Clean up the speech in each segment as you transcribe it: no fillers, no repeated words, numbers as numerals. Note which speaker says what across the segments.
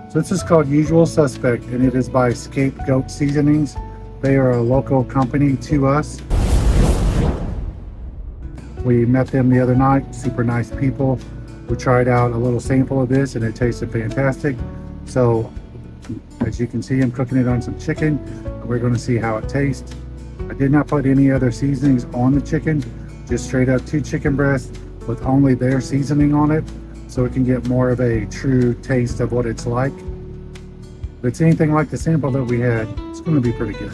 Speaker 1: So this is called Usual Suspect, and it is by Scapegoat Seasonings. They are a local company to us. We met them the other night, super nice people. We tried out a little sample of this and it tasted fantastic. So as you can see, I'm cooking it on some chicken. We're going to see how it tastes. I did not put any other seasonings on the chicken, just straight up 2 chicken breasts with only their seasoning on it, so it can get more of a true taste of what it's like. If it's anything like the sample that we had, it's going to be pretty good.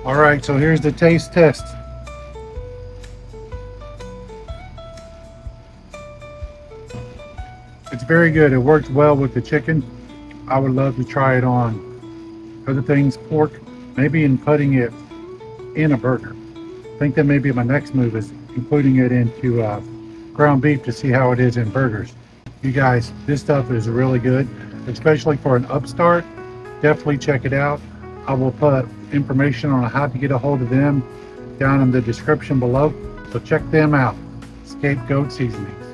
Speaker 1: All right, so here's the taste test. It's very good. It worked well with the chicken. I would love to try it on other things, pork, maybe in putting it in a burger. I think that may be my next move, is including it into ground beef to see how it is in burgers. You guys, this stuff is really good, especially for an upstart. Definitely check it out. I will put information on how to get a hold of them down in the description below. So check them out, Scapegoat Seasonings.